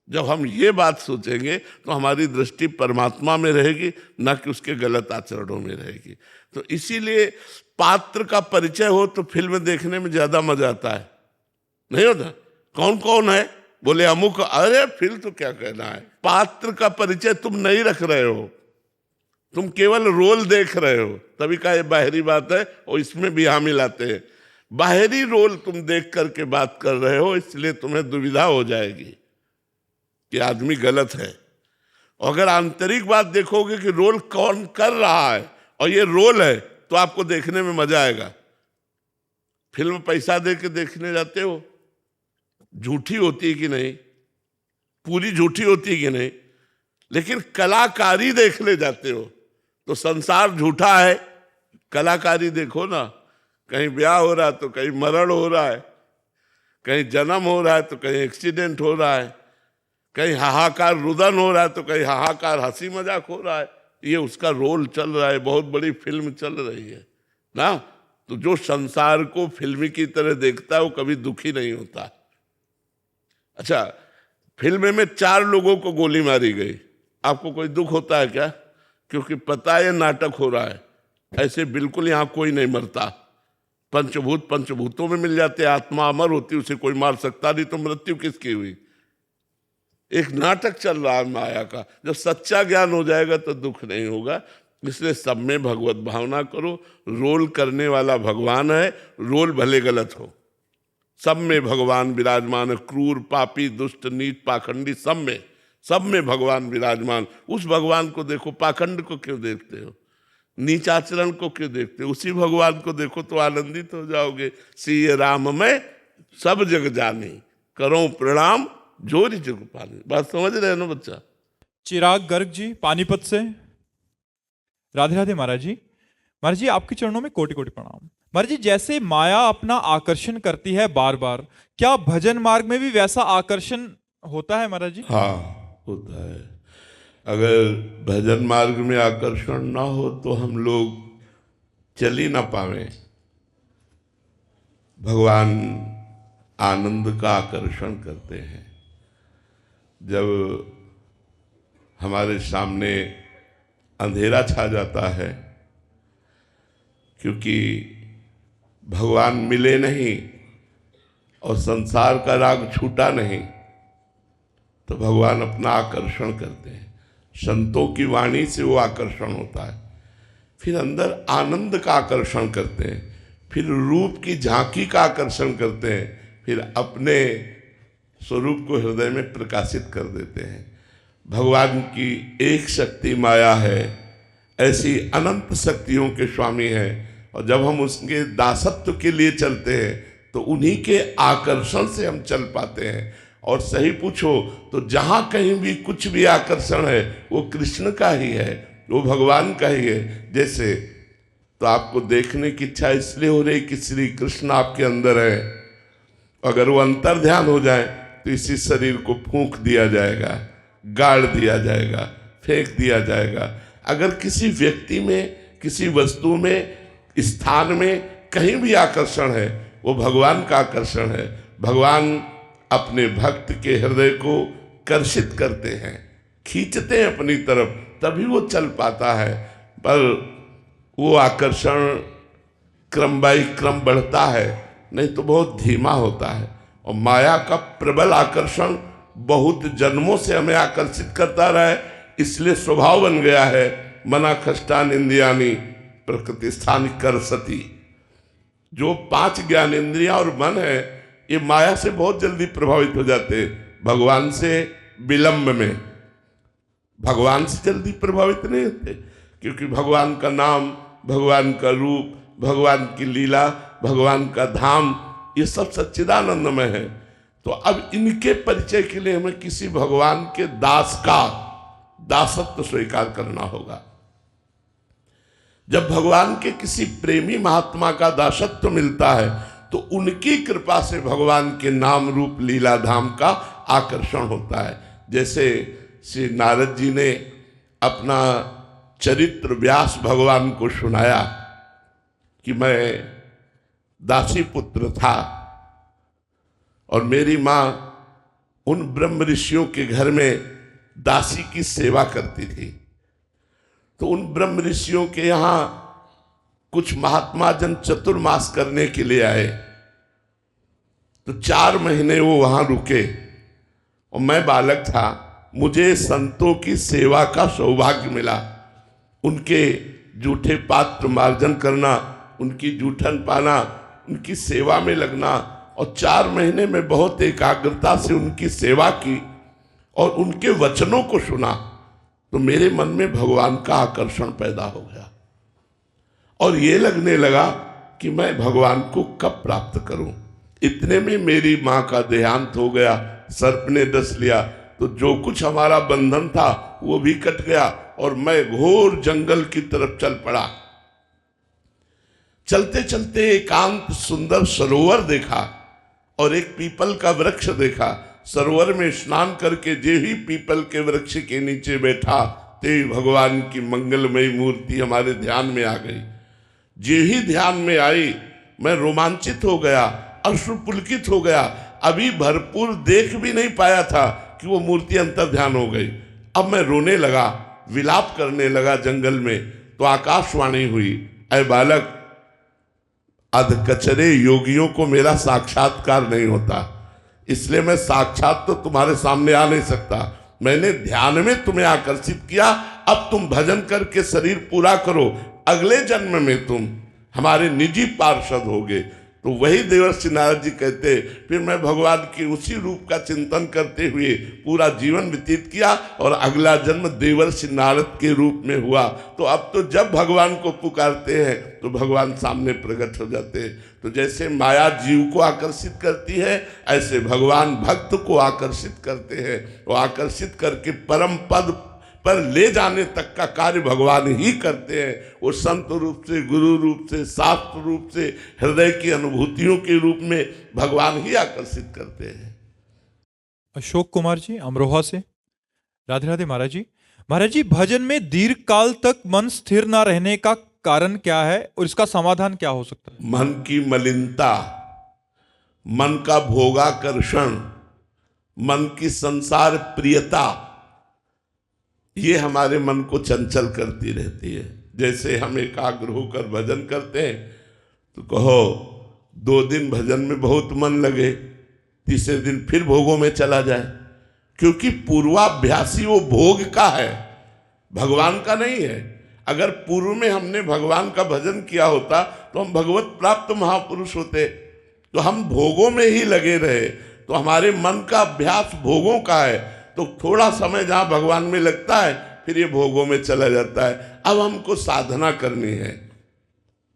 जब हम ये बात सोचेंगे तो हमारी दृष्टि परमात्मा में रहेगी, न कि उसके गलत आचरणों में रहेगी। तो इसीलिए पात्र का परिचय हो तो फिल्म देखने में ज्यादा मजा आता है। नहीं होता? कौन कौन है? बोले अमुक। अरे फिल्म तो क्या कहना है, पात्र का परिचय तुम नहीं रख रहे हो, तुम केवल रोल देख रहे हो। तभी का ये बाहरी बात है और इसमें भी हम मिलाते हैं। बाहरी रोल तुम देख करके बात कर रहे हो, इसलिए तुम्हें दुविधा हो जाएगी कि आदमी गलत है। अगर आंतरिक बात देखोगे कि रोल कौन कर रहा है और ये रोल है, तो आपको देखने में मजा आएगा। फिल्म पैसा दे के देखने जाते हो, झूठी होती है कि नहीं? पूरी झूठी होती है कि नहीं? लेकिन कलाकारी देखने जाते हो तो संसार झूठा है। कलाकारी देखो ना, कहीं ब्याह हो रहा है तो कहीं मरण हो रहा है, कहीं जन्म हो रहा है तो कहीं एक्सीडेंट हो रहा है, कहीं हाहाकार रुदन हो रहा है तो कहीं हाहाकार हंसी मजाक हो रहा है। ये उसका रोल चल रहा है, बहुत बड़ी फिल्म चल रही है ना। तो जो संसार को फिल्मी की तरह देखता है वो कभी दुखी नहीं होता। अच्छा, फिल्म में 4 लोगों को गोली मारी गई, आपको कोई दुख होता है क्या? क्योंकि पता है नाटक हो रहा है। ऐसे बिल्कुल यहां कोई नहीं मरता। पंचभूत पंचभूतों में मिल जाते, आत्मा अमर होती, उसे कोई मार सकता नहीं। तो मृत्यु किसकी हुई? एक नाटक चल रहा है माया का। जब सच्चा ज्ञान हो जाएगा तो दुख नहीं होगा। इसलिए सब में भगवत भावना करो। रोल करने वाला भगवान है, रोल भले गलत हो, सब में भगवान विराजमान है। क्रूर, पापी, दुष्ट, नीच, पाखंडी, सब में भगवान विराजमान। उस भगवान को देखो, पाखंड को क्यों देखते हो? नीच आचरण को क्यों देखते हो? उसी भगवान को देखो तो आनंदित हो जाओगे। सिय राम में सब जग जानी, करो प्रणाम जोरी जग पानी। बात समझ रहे हो ना बच्चा? चिराग गर्ग जी पानीपत से। राधे राधे महाराज जी। महाराज जी आपके चरणों में कोटि कोटि प्रणाम। महाराज जी, जैसे माया अपना आकर्षण करती है बार बार, क्या भजन मार्ग में भी वैसा आकर्षण होता है महाराज जी? हाँ, होता है। अगर भजन मार्ग में आकर्षण ना हो तो हम लोग चल ही ना पावे। भगवान आनंद का आकर्षण करते हैं। जब हमारे सामने अंधेरा छा जाता है, क्योंकि भगवान मिले नहीं और संसार का राग छूटा नहीं, तो भगवान अपना आकर्षण करते हैं। संतों की वाणी से वो आकर्षण होता है। फिर अंदर आनंद का आकर्षण करते हैं, फिर रूप की झांकी का आकर्षण करते हैं, फिर अपने स्वरूप को हृदय में प्रकाशित कर देते हैं। भगवान की एक शक्ति माया है, ऐसी अनंत शक्तियों के स्वामी है। और जब हम उसके दासत्व के लिए चलते हैं तो उन्हीं के आकर्षण से हम चल पाते हैं। और सही पूछो तो जहाँ कहीं भी कुछ भी आकर्षण है वो कृष्ण का ही है, वो भगवान का ही है। जैसे तो आपको देखने की इच्छा इसलिए हो रही कि श्री कृष्ण आपके अंदर है। अगर वो अंतर ध्यान हो जाए तो इसी शरीर को फूंक दिया जाएगा, गाड़ दिया जाएगा, फेंक दिया जाएगा। अगर किसी व्यक्ति में, किसी वस्तु में, स्थान में कहीं भी आकर्षण है, वो भगवान का आकर्षण है। भगवान अपने भक्त के हृदय को कर्षित करते हैं, खींचते हैं अपनी तरफ, तभी वो चल पाता है। पर वो आकर्षण क्रम बाई क्रम बढ़ता है, नहीं तो बहुत धीमा होता है। और माया का प्रबल आकर्षण बहुत जन्मों से हमें आकर्षित करता रहा है, इसलिए स्वभाव बन गया है मना खष्टान इंद्रियानी प्रकृति स्थान कर सती। जो 5 ज्ञानेंद्रियां और मन है ये माया से बहुत जल्दी प्रभावित हो जाते हैं, भगवान से विलंब में। भगवान से जल्दी प्रभावित नहीं होते, क्योंकि भगवान का नाम, भगवान का रूप, भगवान की लीला, भगवान का धाम, ये सब सच्चिदानंदमय है। तो अब इनके परिचय के लिए हमें किसी भगवान के दास का दासत्व स्वीकार करना होगा। जब भगवान के किसी प्रेमी महात्मा का दासत्व मिलता है तो उनकी कृपा से भगवान के नाम रूप लीला धाम का आकर्षण होता है। जैसे श्री नारद जी ने अपना चरित्र व्यास भगवान को सुनाया कि मैं दासी पुत्र था और मेरी माँ उन ब्रह्म ऋषियों के घर में दासी की सेवा करती थी। तो उन ब्रह्म ऋषियों के यहाँ कुछ महात्मा जन चतुर्मास करने के लिए आए, तो 4 महीने वो वहाँ रुके और मैं बालक था। मुझे संतों की सेवा का सौभाग्य मिला, उनके जूठे पात्र मार्जन करना, उनकी जूठन पाना, उनकी सेवा में लगना। और 4 महीने में बहुत एकाग्रता से उनकी सेवा की और उनके वचनों को सुना, तो मेरे मन में भगवान का आकर्षण पैदा हो गया और ये लगने लगा कि मैं भगवान को कब प्राप्त करूं। इतने में मेरी माँ का देहांत हो गया, सर्प ने डस लिया, तो जो कुछ हमारा बंधन था वो भी कट गया और मैं घोर जंगल की तरफ चल पड़ा। चलते चलते एकांत सुंदर सरोवर देखा और एक पीपल का वृक्ष देखा। सरोवर में स्नान करके जे ही पीपल के वृक्ष के नीचे बैठा, ते भगवान की मंगलमयी मूर्ति हमारे ध्यान में आ गई। जे ही ध्यान में आई मैं रोमांचित हो गया, अश्रुपुलकित हो गया। अभी भरपूर देख भी नहीं पाया था कि वो मूर्ति अंतर ध्यान हो गई। अब मैं रोने लगा, विलाप करने लगा जंगल में। तो आकाशवाणी हुई, ऐ बालक, अधकचरे योगियों को मेरा साक्षात्कार नहीं होता, इसलिए मैं साक्षात तो तुम्हारे सामने आ नहीं सकता। मैंने ध्यान में तुम्हें आकर्षित किया, अब तुम भजन करके शरीर पूरा करो, अगले जन्म में तुम हमारे निजी पार्षद होगे। तो वही देवर्षि नारद जी कहते, फिर मैं भगवान की उसी रूप का चिंतन करते हुए पूरा जीवन व्यतीत किया और अगला जन्म देवर्षि नारद के रूप में हुआ। तो अब तो जब भगवान को पुकारते हैं तो भगवान सामने प्रकट हो जाते हैं। तो जैसे माया जीव को आकर्षित करती है, ऐसे भगवान भक्त को आकर्षित करते हैं। वो आकर्षित करके परम पद पर ले जाने तक का कार्य भगवान ही करते हैं। वो संत रूप से, गुरु रूप से, शास्त्र रूप से, हृदय की अनुभूतियों के रूप में भगवान ही आकर्षित करते हैं। अशोक कुमार जी अमरोहा से, राधे राधे महाराज जी। महाराज जी, भजन में दीर्घ काल तक मन स्थिर ना रहने का कारण क्या है और इसका समाधान क्या हो सकता है? मन की मलिनता, मन का भोगाकर्षण, मन की संसार प्रियता, ये हमारे मन को चंचल करती रहती है। जैसे हम एकाग्र होकर भजन करते हैं तो कहो 2 दिन भजन में बहुत मन लगे, तीसरे दिन फिर भोगों में चला जाए, क्योंकि पूर्वाभ्यासी वो भोग का है, भगवान का नहीं है। अगर पूर्व में हमने भगवान का भजन किया होता तो हम भगवत प्राप्त महापुरुष होते। तो हम भोगों में ही लगे रहे, तो हमारे मन का अभ्यास भोगों का है। तो थोड़ा समय जहाँ भगवान में लगता है फिर ये भोगों में चला जाता है। अब हमको साधना करनी है,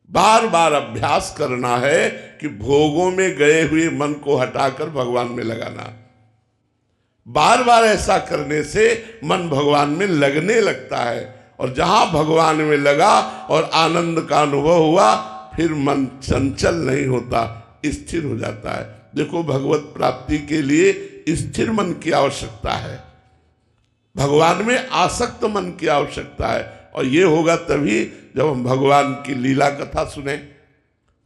बार बार अभ्यास करना है कि भोगों में गए हुए मन को हटाकर भगवान में लगाना। बार बार ऐसा करने से मन भगवान में लगने लगता है और जहां भगवान में लगा और आनंद का अनुभव हुआ, फिर मन चंचल नहीं होता, स्थिर हो जाता है। देखो, भगवत प्राप्ति के लिए स्थिर मन की आवश्यकता है, भगवान में आसक्त मन की आवश्यकता है। और ये होगा तभी जब हम भगवान की लीला कथा सुने,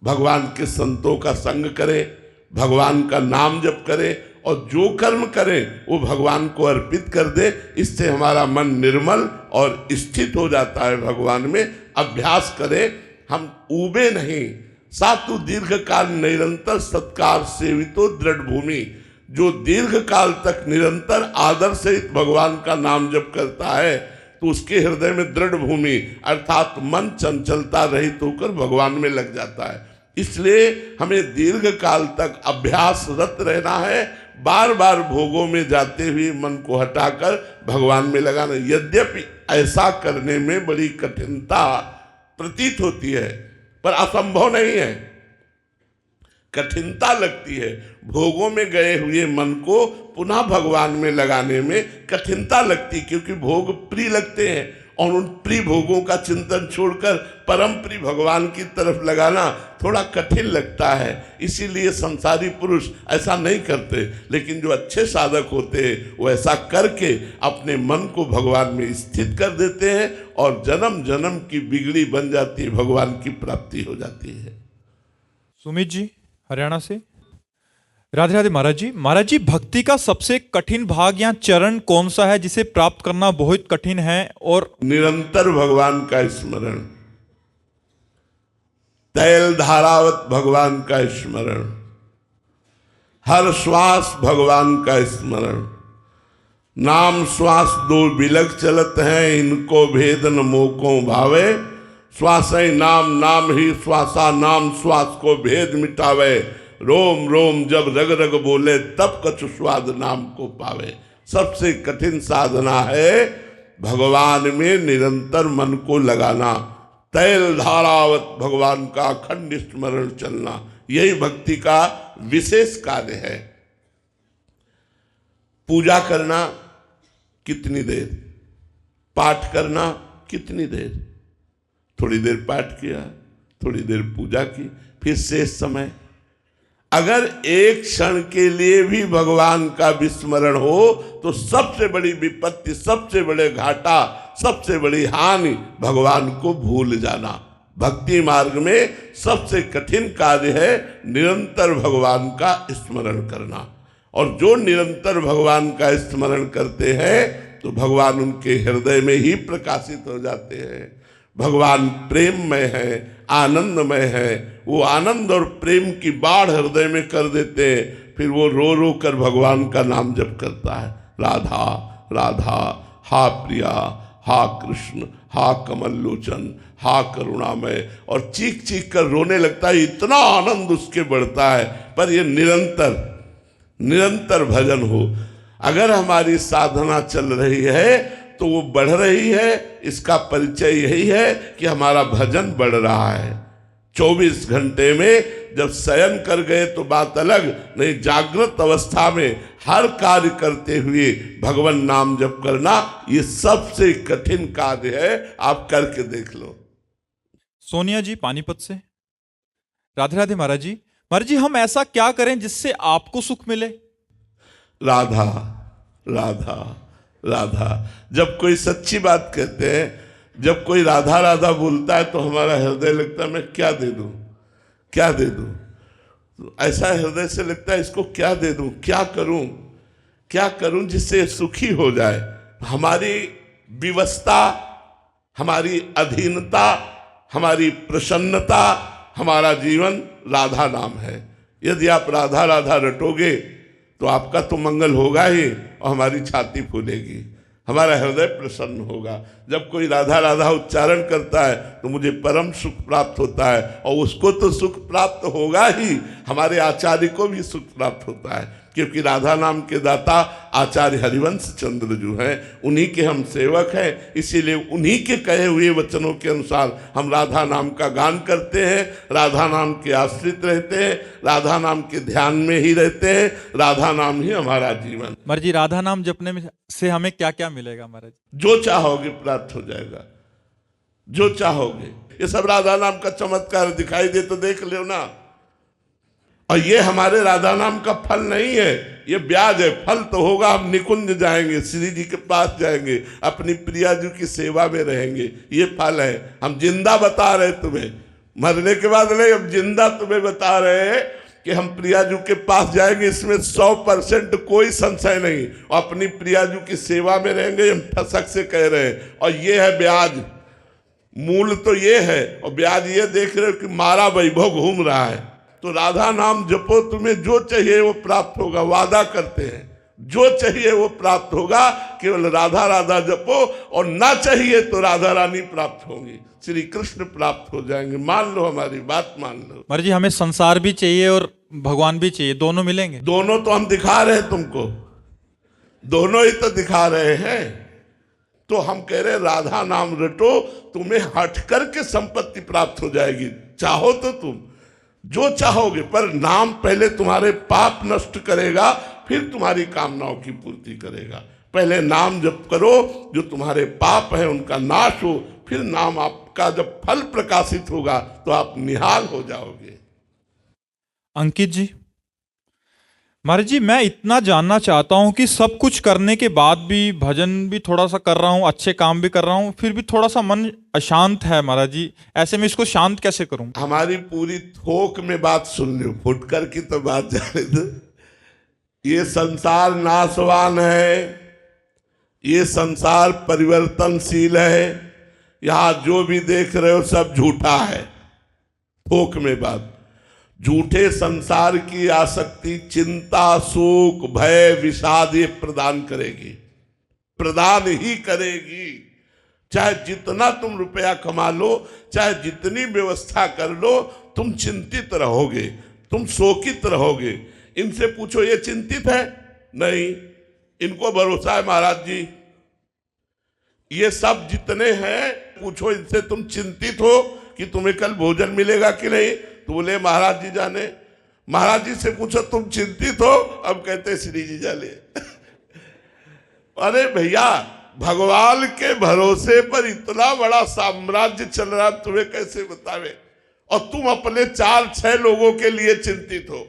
भगवान के संतों का संग करें, भगवान का नाम जप करें और जो कर्म करें वो भगवान को अर्पित कर दे। इससे हमारा मन निर्मल और स्थित हो जाता है भगवान में। अभ्यास करें, हम ऊबे नहीं, सातु दीर्घ काल निरंतर सत्कार सेवितो दृढ़ भूमि। जो दीर्घ काल तक निरंतर आदर सहित भगवान का नाम जप करता है तो उसके हृदय में दृढ़ भूमि अर्थात मन चंचलता रहित होकर भगवान में लग जाता है। इसलिए हमें दीर्घ काल तक अभ्यासरत रहना है, बार बार भोगों में जाते हुए मन को हटाकर भगवान में लगाना। यद्यपि ऐसा करने में बड़ी कठिनता प्रतीत होती है पर असंभव नहीं है। कठिनता लगती है, भोगों में गए हुए मन को पुनः भगवान में लगाने में कठिनता लगती, क्योंकि भोग प्रिय लगते हैं और उन प्रिय भोगों का चिंतन छोड़कर परम प्रिय भगवान की तरफ लगाना थोड़ा कठिन लगता है। इसीलिए संसारी पुरुष ऐसा नहीं करते, लेकिन जो अच्छे साधक होते हैं वो ऐसा करके अपने मन को भगवान में स्थित कर देते हैं और जन्म जन्म की बिगड़ी बन जाती है, भगवान की प्राप्ति हो जाती है। सुमित जी हरियाणा से। राधे राधे महाराज जी। महाराज जी, भक्ति का सबसे कठिन भाग या चरण कौन सा है जिसे प्राप्त करना बहुत कठिन है? और निरंतर भगवान का स्मरण, तैल धारावत भगवान का स्मरण, हर श्वास भगवान का स्मरण। नाम श्वास दो बिलग चलत हैं, इनको भेदन मोको भावे। श्वास नाम नाम ही श्वासा नाम, श्वास को भेद मिटावे। रोम रोम जब रग रग बोले, तब कछु स्वाद नाम को पावे। सबसे कठिन साधना है भगवान में निरंतर मन को लगाना, तैल धारावत भगवान का अखंड स्मरण चलना। यही भक्ति का विशेष कार्य है। पूजा करना कितनी देर, पाठ करना कितनी देर, थोड़ी देर पाठ किया, थोड़ी देर पूजा की, फिर शेष समय। अगर एक क्षण के लिए भी भगवान का विस्मरण हो तो सबसे बड़ी विपत्ति, सबसे बड़े घाटा, सबसे बड़ी हानि भगवान को भूल जाना। भक्ति मार्ग में सबसे कठिन कार्य है निरंतर भगवान का स्मरण करना। और जो निरंतर भगवान का स्मरण करते हैं तो भगवान उनके हृदय में ही प्रकाशित हो जाते हैं। भगवान प्रेममय है, आनंदमय है। वो आनंद और प्रेम की बाढ़ हृदय में कर देते हैं, फिर वो रो रो कर भगवान का नाम जप करता है। राधा राधा, हा प्रिया, हा कृष्ण, हा कमल लोचन, हा करुणामय, और चीख चीख कर रोने लगता है। इतना आनंद उसके बढ़ता है। पर ये निरंतर भजन हो। अगर हमारी साधना चल रही है तो वो बढ़ रही है, इसका परिचय यही है कि हमारा भजन बढ़ रहा है। 24 घंटे में जब शयन कर गए तो बात अलग, नहीं जागृत अवस्था में हर कार्य करते हुए भगवान नाम जप करना ये सबसे कठिन कार्य है। आप करके देख लो। सोनिया जी पानीपत से। राधे राधे महाराज जी। महाराज जी, हम ऐसा क्या करें जिससे आपको सुख मिले? राधा राधा राधा। जब कोई सच्ची बात कहते हैं, जब कोई राधा राधा बोलता है तो हमारा हृदय लगता है मैं क्या दे दूं, क्या दे दूं। तो ऐसा हृदय से लगता है इसको क्या दे दूं, क्या करूं जिससे सुखी हो जाए। हमारी विवशता, हमारी अधीनता, हमारी प्रसन्नता, हमारा जीवन राधा नाम है। यदि आप राधा राधा रटोगे तो आपका तो मंगल होगा ही और हमारी छाती फूलेगी, हमारा हृदय प्रसन्न होगा। जब कोई राधा राधा उच्चारण करता है तो मुझे परम सुख प्राप्त होता है, और उसको तो सुख प्राप्त होगा ही, हमारे आचार्य को भी सुख प्राप्त होता है। क्योंकि राधा नाम के दाता आचार्य हरिवंश चंद्र जो हैं, उन्हीं के हम सेवक हैं। इसीलिए उन्हीं के कहे हुए वचनों के अनुसार हम राधा नाम का गान करते हैं, राधा नाम के आश्रित रहते हैं, राधा नाम के ध्यान में ही रहते हैं। राधा नाम ही हमारा जीवन। महाराज जी, राधा नाम जपने में से हमें क्या क्या मिलेगा? महाराज जो चाहोगे प्राप्त हो जाएगा, जो चाहोगे। ये सब राधा नाम का चमत्कार दिखाई दे तो देख लो ना। और ये हमारे राधा नाम का फल नहीं है, ये ब्याज है। फल तो होगा, हम निकुंज जाएंगे, श्री जी के पास जाएंगे, अपनी प्रिया जी की सेवा में रहेंगे। ये फल है। हम जिंदा बता रहे तुम्हें, मरने के बाद नहीं, हम जिंदा तुम्हें बता रहे हैं कि हम प्रिया जी के पास जाएंगे, इसमें 100% कोई संशय नहीं। और अपनी प्रिया जी की सेवा में रहेंगे, हम ठसक से कह रहे हैं। और ये है ब्याज। मूल तो ये है, और ब्याज ये देख रहे हो कि मारा वैभव घूम रहा है। तो राधा नाम जपो, तुम्हें जो चाहिए वो प्राप्त होगा। वादा करते हैं जो चाहिए वो प्राप्त होगा, केवल राधा राधा जपो, और ना चाहिए तो राधा रानी प्राप्त होंगी, श्री कृष्ण प्राप्त हो जाएंगे। मान लो, हमारी बात मान लो। महाराज जी हमें संसार भी चाहिए और भगवान भी चाहिए, दोनों मिलेंगे? दोनों तो हम दिखा रहे हैं तुमको, दोनों ही तो दिखा रहे हैं। तो हम कह रहे राधा नाम रटो, तुम्हें हट करके संपत्ति प्राप्त हो जाएगी। चाहो तो तुम जो चाहोगे, पर नाम पहले तुम्हारे पाप नष्ट करेगा, फिर तुम्हारी कामनाओं की पूर्ति करेगा। पहले नाम जप करो, जो तुम्हारे पाप है उनका नाश हो, फिर नाम आपका जब फल प्रकाशित होगा तो आप निहाल हो जाओगे। अंकित जी, महाराज जी मैं इतना जानना चाहता हूं कि सब कुछ करने के बाद भी, भजन भी थोड़ा सा कर रहा हूं, अच्छे काम भी कर रहा हूं, फिर भी थोड़ा सा मन अशांत है महाराज जी, ऐसे में इसको शांत कैसे करूं? हमारी पूरी थोक में बात सुन लो, फुटकर की तो बात जाने दो। ये संसार नाशवान है, ये संसार परिवर्तनशील है, यहां जो भी देख रहे हो सब झूठा है। थोक में बात, झूठे संसार की आसक्ति चिंता, शोक, भय, विषाद ये प्रदान करेगी, प्रदान ही करेगी। चाहे जितना तुम रुपया कमा लो, चाहे जितनी व्यवस्था कर लो, तुम चिंतित रहोगे, तुम शोकित रहोगे। इनसे पूछो ये चिंतित है? नहीं, इनको भरोसा है महाराज जी। ये सब जितने हैं, पूछो इनसे तुम चिंतित हो कि तुम्हें कल भोजन मिलेगा कि नहीं? तो बोले महाराज जी जाने। महाराज जी से पूछो तुम चिंतित हो? अब कहते श्री जी जाने। अरे भैया, भगवान के भरोसे पर इतना बड़ा साम्राज्य चल रहा, तुम्हें कैसे बतावे, और तुम अपने 4-6 लोगों के लिए चिंतित हो।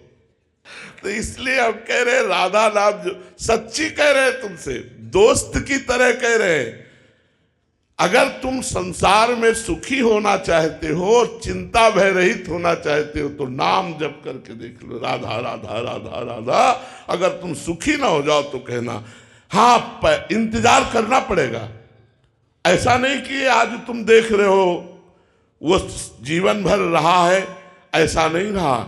तो इसलिए हम कह रहे राधा नाम जो सच्ची कह रहे हैं, तुमसे दोस्त की तरह कह रहे हैं। अगर तुम संसार में सुखी होना चाहते हो, चिंता भय रहित होना चाहते हो, तो नाम जप करके देख लो, राधा राधा राधा राधा। अगर तुम सुखी ना हो जाओ तो कहना हाँ, इंतजार करना पड़ेगा। ऐसा नहीं कि आज तुम देख रहे हो वो जीवन भर रहा है, ऐसा नहीं रहा।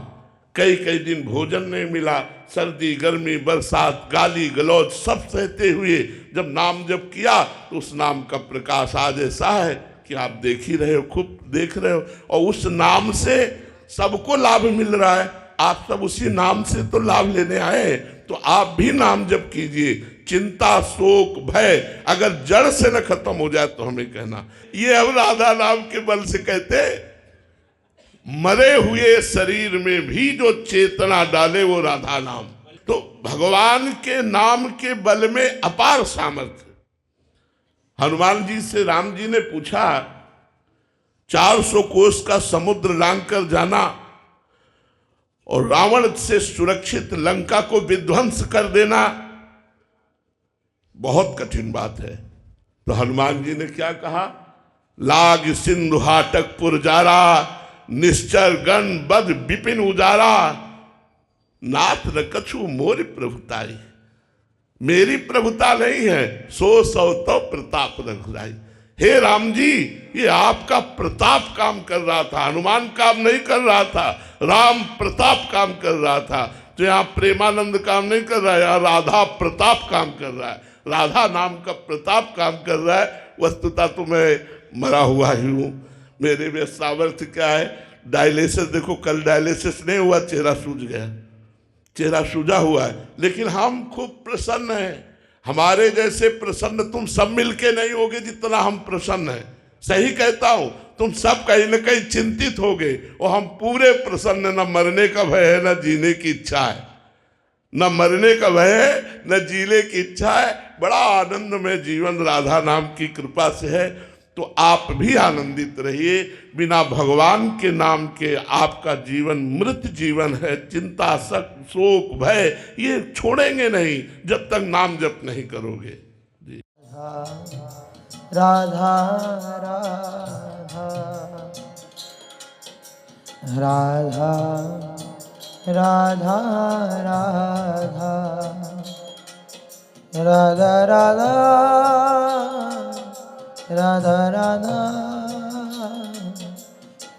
कई कई दिन भोजन नहीं मिला, सर्दी गर्मी बरसात गाली गलौज सब सहते हुए जब नाम जप किया, तो उस नाम का प्रकाश आज ऐसा है कि आप देख ही रहे हो, खूब देख रहे हो, और उस नाम से सबको लाभ मिल रहा है। आप सब उसी नाम से तो लाभ लेने आए हैं, तो आप भी नाम जप कीजिए। चिंता शोक भय अगर जड़ से न खत्म हो जाए तो हमें कहना, ये हम राधा नाम के बल से कहते हैं। मरे हुए शरीर में भी जो चेतना डाले वो राधा नाम। तो भगवान के नाम के बल में अपार सामर्थ्य। हनुमान जी से राम जी ने पूछा, 400 कोस का समुद्र लांघकर जाना और रावण से सुरक्षित लंका को विध्वंस कर देना बहुत कठिन बात है। तो हनुमान जी ने क्या कहा, लाग सिंधु हाटक पुरजारा, निश्चर गण बद विपिन उजारा, नाथ न कछु मोर प्रभुताई। मेरी प्रभुता नहीं है, सो सौ तो प्रताप रघुराई। हे राम जी, ये आपका प्रताप काम कर रहा था, हनुमान काम नहीं कर रहा था, राम प्रताप काम कर रहा था। तो यहाँ प्रेमानंद काम नहीं कर रहा है, यहाँ राधा प्रताप काम कर रहा है, राधा नाम का प्रताप काम कर रहा है। वस्तुतः तो मैं मरा हुआ ही हूँ, मेरे में सामर्थ्य क्या है। डायलिसिस देखो, कल डायलिसिस नहीं हुआ, चेहरा सूज गया, चेहरा सूजा हुआ है, लेकिन हम खूब प्रसन्न हैं। हमारे जैसे प्रसन्न तुम सब मिलके नहीं होगे जितना हम प्रसन्न हैं। सही कहता हूं, तुम सब कहीं न कहीं चिंतित होगे, और हम पूरे प्रसन्न। न मरने का भय है, न जीने की इच्छा है, न मरने का भय है, न जीने की इच्छा है। बड़ा आनंद में जीवन राधा नाम की कृपा से है। तो आप भी आनंदित रहिए। बिना भगवान के नाम के आपका जीवन मृत जीवन है। चिंता शोक भय ये छोड़ेंगे नहीं जब तक नाम जप नहीं करोगे। जी। राधा राधा राधा राधा राधा राधा राधा राधा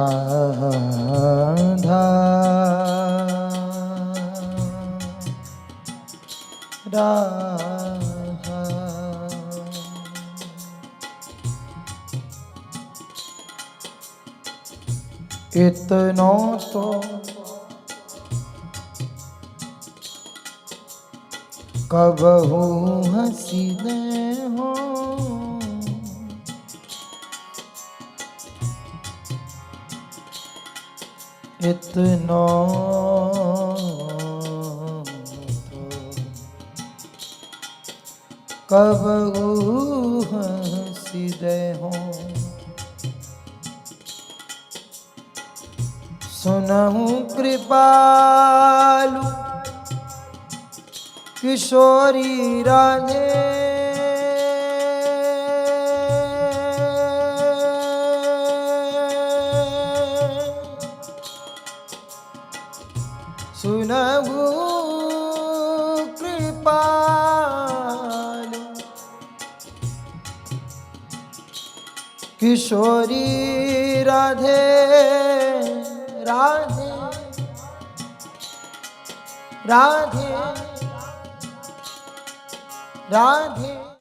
राधा राधा इतनो तो कबहू हसीने हो इतना कबहू हसीने हो सुनहु कृपालु किशोरी राधे सुनहु कृपालु किशोरी राधे राधे राधे राधे